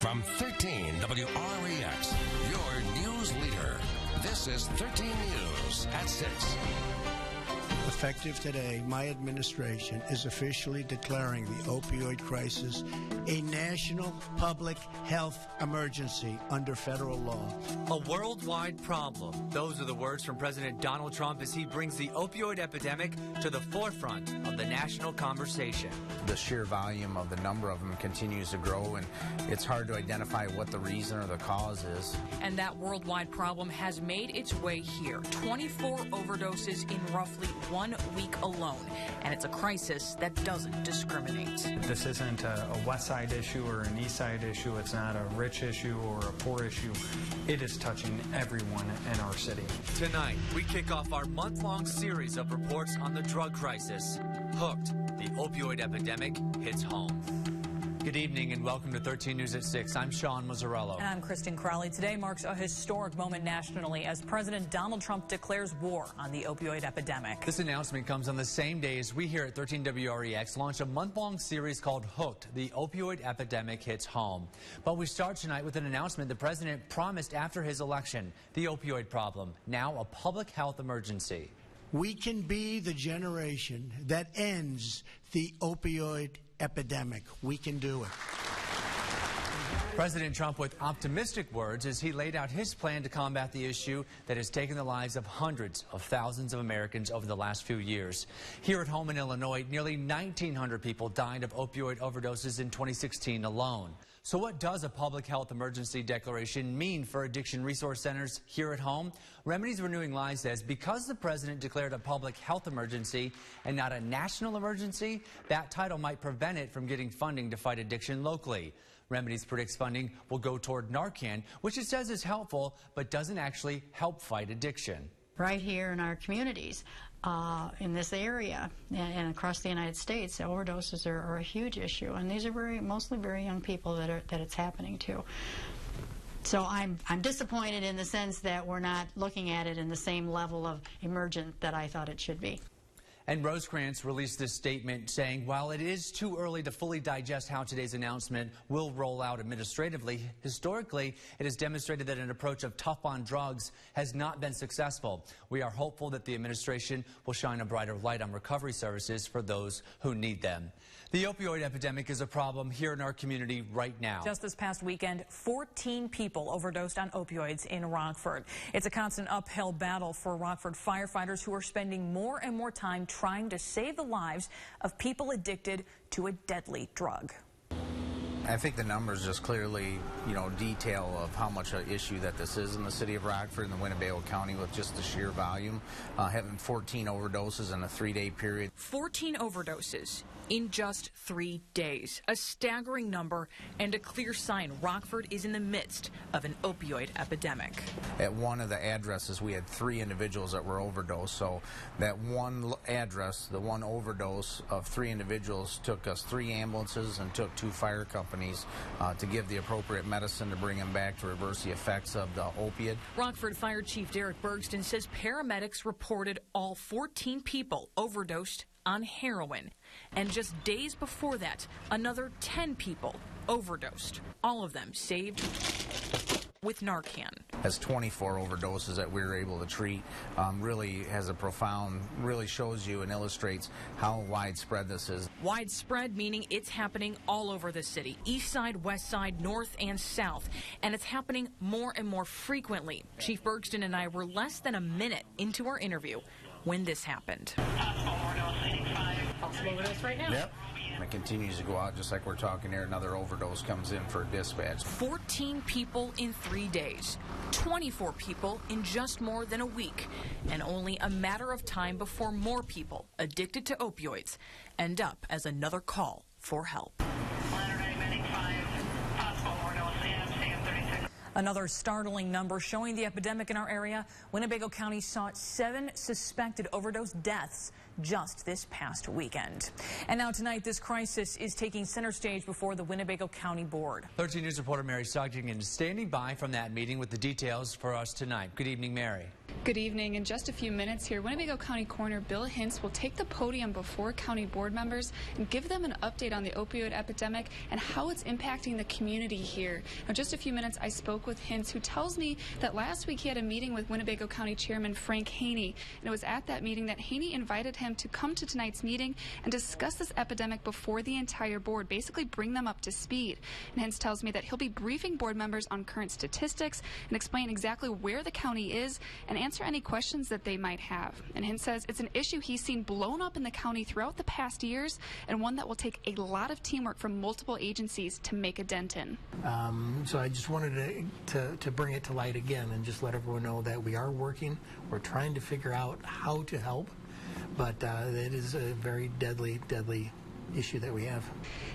From 13 WREX, your news leader. This is 13 News at 6. Effective today, my administration is officially declaring the opioid crisis a national public health emergency under federal law. A worldwide problem. Those are the words from President Donald Trump as he brings the opioid epidemic to the forefront of the national conversation. The sheer volume of the number of them continues to grow, and it's hard to identify what the reason or the cause is. And that worldwide problem has made its way here. 24 overdoses in roughly 1 week alone. And it's a crisis that doesn't discriminate. This isn't a West Side issue or an East Side issue. It's not a rich issue or a poor issue. It is touching everyone in our city. Tonight, we kick off our month-long series of reports on the drug crisis. Hooked, the opioid epidemic hits home. Good evening and welcome to 13 News at 6. I'm Sean Mazzarello. And I'm Kristen Crowley. Today marks a historic moment nationally as President Donald Trump declares war on the opioid epidemic. This announcement comes on the same day as we here at 13 WREX launch a month-long series called Hooked, the opioid epidemic hits home. But we start tonight with an announcement the president promised after his election, the opioid problem, now a public health emergency. We can be the generation that ends the opioid epidemic. We can do it. President Trump with optimistic words as he laid out his plan to combat the issue that has taken the lives of hundreds of thousands of Americans over the last few years. Here at home in Illinois, nearly 1,900 people died of opioid overdoses in 2016 alone. So what does a public health emergency declaration mean for addiction resource centers here at home? Remedies Renewing Lives says because the president declared a public health emergency and not a national emergency, that title might prevent it from getting funding to fight addiction locally. Remedies predicts funding will go toward Narcan, which it says is helpful, but doesn't actually help fight addiction. Right here in our communities, in this area and across the United States, overdoses are a huge issue, and these are mostly very young people that it's happening to. So I'm disappointed in the sense that we're not looking at it in the same level of emergent that I thought it should be. And Rosecrans released this statement saying, while it is too early to fully digest how today's announcement will roll out administratively, historically, it has demonstrated that an approach of tough on drugs has not been successful. We are hopeful that the administration will shine a brighter light on recovery services for those who need them. The opioid epidemic is a problem here in our community right now. Just this past weekend, 14 people overdosed on opioids in Rockford. It's a constant uphill battle for Rockford firefighters who are spending more and more time trying to save the lives of people addicted to a deadly drug. I think the numbers just clearly, detail of how much an issue that this is in the city of Rockford and the Winnebago County with just the sheer volume. Having 14 overdoses in a 3-day period. 14 overdoses in just 3 days. A staggering number and a clear sign Rockford is in the midst of an opioid epidemic. At one of the addresses, we had 3 individuals that were overdosed. So that one address, the one overdose of 3 individuals took us 3 ambulances and took 2 fire companies to give the appropriate medicine to bring them back to reverse the effects of the opiate. Rockford Fire Chief Derek Bergston says paramedics reported all 14 people overdosed on heroin. And just days before that, another 10 people overdosed. All of them saved with Narcan. Has 24 overdoses that we were able to treat. Really has a profound, really shows you and illustrates how widespread this is. Widespread meaning it's happening all over the city, east side, west side, north and south, and it's happening more and more frequently. Chief Bergston and I were less than a minute into our interview when this happened. Possible overdose right now. Yep. And it continues to go out just like we're talking here. Another overdose comes in for dispatch. 14 people in 3 days, 24 people in just more than a week, and only a matter of time before more people addicted to opioids end up as another call for help. Another startling number showing the epidemic in our area. Winnebago County saw 7 suspected overdose deaths just this past weekend. And now tonight, this crisis is taking center stage before the Winnebago County Board. 13 News reporter Mary Sogdigan is standing by from that meeting with the details for us tonight. Good evening, Mary. Good evening. In just a few minutes here, Winnebago County Coroner Bill Hintz will take the podium before county board members and give them an update on the opioid epidemic and how it's impacting the community here. Now, just a few minutes, I spoke with Hintz, who tells me that last week he had a meeting with Winnebago County Chairman Frank Haney, and it was at that meeting that Haney invited him to come to tonight's meeting and discuss this epidemic before the entire board, basically bring them up to speed. And Hintz tells me that he'll be briefing board members on current statistics and explain exactly where the county is and answer any questions that they might have. And Hintz says it's an issue he's seen blown up in the county throughout the past years, and one that will take a lot of teamwork from multiple agencies to make a dent in. So I just wanted to bring it to light again and just let everyone know that we are working. We're trying to figure out how to help, but it is a very deadly issue that we have.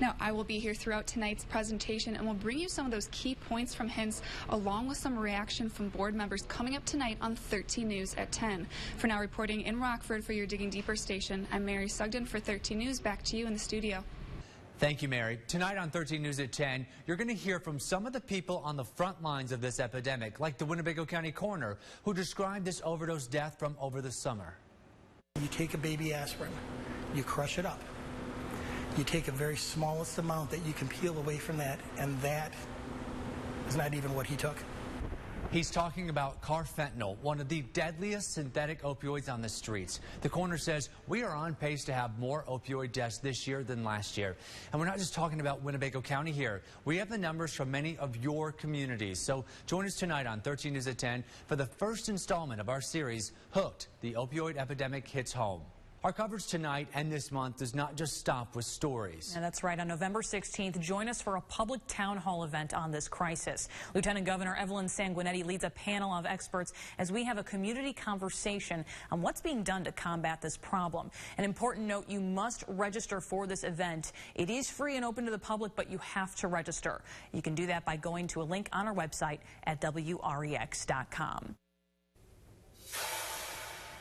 Now, I will be here throughout tonight's presentation and will bring you some of those key points from Hintz, along with some reaction from board members coming up tonight on 13 News at 10. For now, reporting in Rockford for your Digging Deeper station, I'm Mary Sugden for 13 News. Back to you in the studio. Thank you, Mary. Tonight on 13 News at 10, you're going to hear from some of the people on the front lines of this epidemic, like the Winnebago County Coroner, who described this overdose death from over the summer. You take a baby aspirin, you crush it up. You take a very smallest amount that you can peel away from that, and that is not even what he took. He's talking about carfentanil, one of the deadliest synthetic opioids on the streets. The coroner says we are on pace to have more opioid deaths this year than last year. And we're not just talking about Winnebago County here. We have the numbers from many of your communities. So join us tonight on 13 News at 10 for the first installment of our series, Hooked, the Opioid Epidemic Hits Home. Our coverage tonight and this month does not just stop with stories. And that's right. On November 16th, join us for a public town hall event on this crisis. Lieutenant Governor Evelyn Sanguinetti leads a panel of experts as we have a community conversation on what's being done to combat this problem. An important note, you must register for this event. It is free and open to the public, but you have to register. You can do that by going to a link on our website at WREX.com.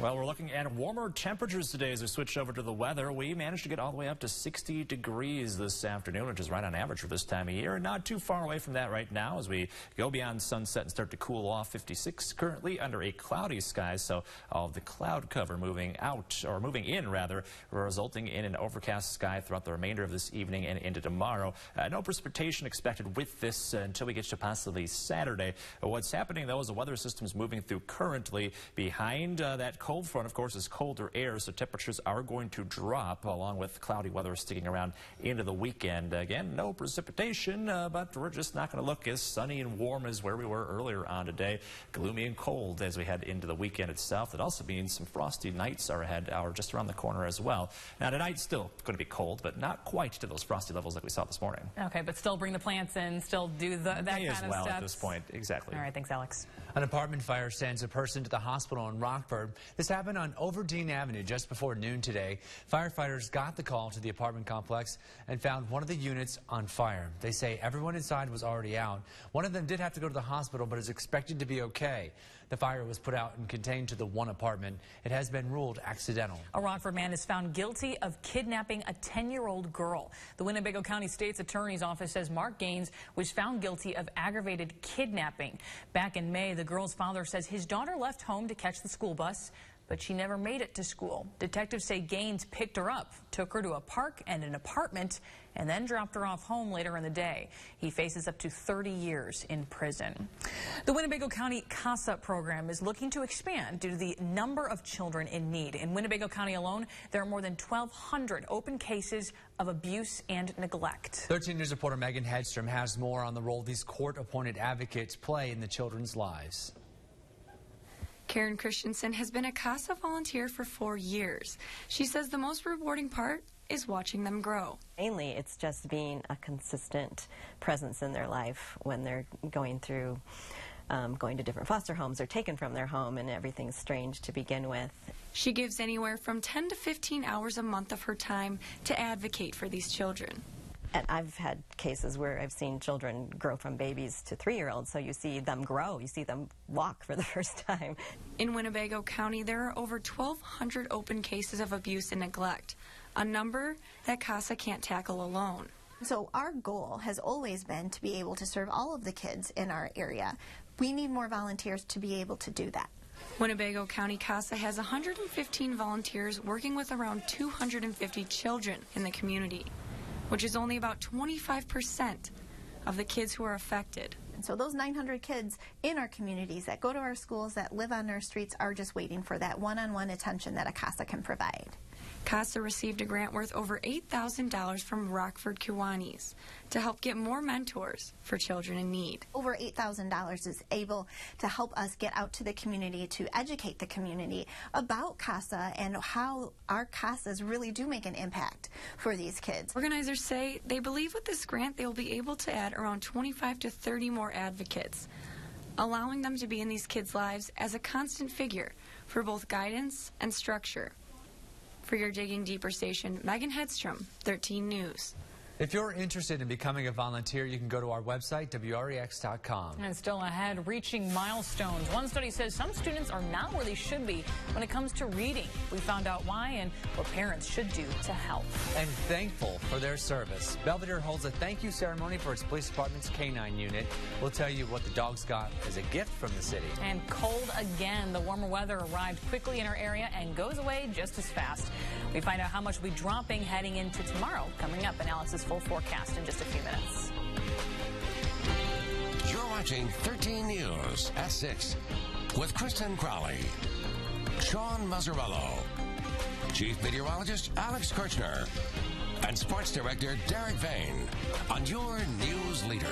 Well, we're looking at warmer temperatures today as we switch over to the weather. We managed to get all the way up to 60 degrees this afternoon, which is right on average for this time of year. Not too far away from that right now as we go beyond sunset and start to cool off. 56 currently under a cloudy sky, so all of the cloud cover moving out, or moving in rather, resulting in an overcast sky throughout the remainder of this evening and into tomorrow. No precipitation expected with this until we get to possibly Saturday. What's happening though is the weather system is moving through currently. Behind that cold front, of course, is colder air, so temperatures are going to drop along with cloudy weather sticking around into the weekend. Again, no precipitation, but we're just not going to look as sunny and warm as where we were earlier on today. Gloomy and cold as we head into the weekend itself. It also means some frosty nights are ahead, or just around the corner as well. Now, tonight's still going to be cold, but not quite to those frosty levels like we saw this morning. Okay, but still bring the plants in, still do that kind of well stuff at this point. Exactly. All right, thanks, Alex. An apartment fire sends a person to the hospital in Rockford. This happened on Overdene Avenue just before noon today. Firefighters got the call to the apartment complex and found one of the units on fire. They say everyone inside was already out. One of them did have to go to the hospital, but is expected to be okay. The fire was put out and contained to the one apartment. It has been ruled accidental. A Rockford man is found guilty of kidnapping a 10-year-old girl. The Winnebago County State's Attorney's Office says Mark Gaines was found guilty of aggravated kidnapping. Back in May, the girl's father says his daughter left home to catch the school bus, but she never made it to school. Detectives say Gaines picked her up, took her to a park and an apartment, and then dropped her off home later in the day. He faces up to 30 years in prison. The Winnebago County CASA program is looking to expand due to the number of children in need. In Winnebago County alone, there are more than 1,200 open cases of abuse and neglect. 13 News reporter Megan Hedstrom has more on the role these court-appointed advocates play in the children's lives. Karen Christensen has been a CASA volunteer for 4 years. She says the most rewarding part is watching them grow. Mainly, it's just being a consistent presence in their life when they're going through, going to different foster homes or taken from their home, and everything's strange to begin with. She gives anywhere from 10 to 15 hours a month of her time to advocate for these children. And I've had cases where I've seen children grow from babies to 3-year-olds, so you see them grow, you see them walk for the first time. In Winnebago County, there are over 1,200 open cases of abuse and neglect, a number that CASA can't tackle alone. So our goal has always been to be able to serve all of the kids in our area. We need more volunteers to be able to do that. Winnebago County CASA has 115 volunteers working with around 250 children in the community, which is only about 25% of the kids who are affected. And so those 900 kids in our communities that go to our schools, that live on our streets, are just waiting for that one-on-one attention that a CASA can provide. CASA received a grant worth over $8,000 from Rockford Kiwanis to help get more mentors for children in need. Over $8,000 is able to help us get out to the community, to educate the community about CASA and how our CASAs really do make an impact for these kids. Organizers say they believe with this grant they will be able to add around 25 to 30 more advocates, allowing them to be in these kids' lives as a constant figure for both guidance and structure. For your Digging Deeper station, Megan Hedstrom, 13 News. If you're interested in becoming a volunteer, you can go to our website, WREX.com. And still ahead, reaching milestones. One study says some students are not where they should be when it comes to reading. We found out why and what parents should do to help. And thankful for their service. Belvedere holds a thank you ceremony for its police department's K-9 unit. We'll tell you what the dogs got as a gift from the city. And cold again. The warmer weather arrived quickly in our area and goes away just as fast. We find out how much we'll be dropping heading into tomorrow. Coming up in Alex's full forecast in just a few minutes. You're watching 13 News at 6 with Kristen Crowley, Sean Mazzarello, Chief Meteorologist Alex Kirchner, and Sports Director Derek Vane on your News Leader.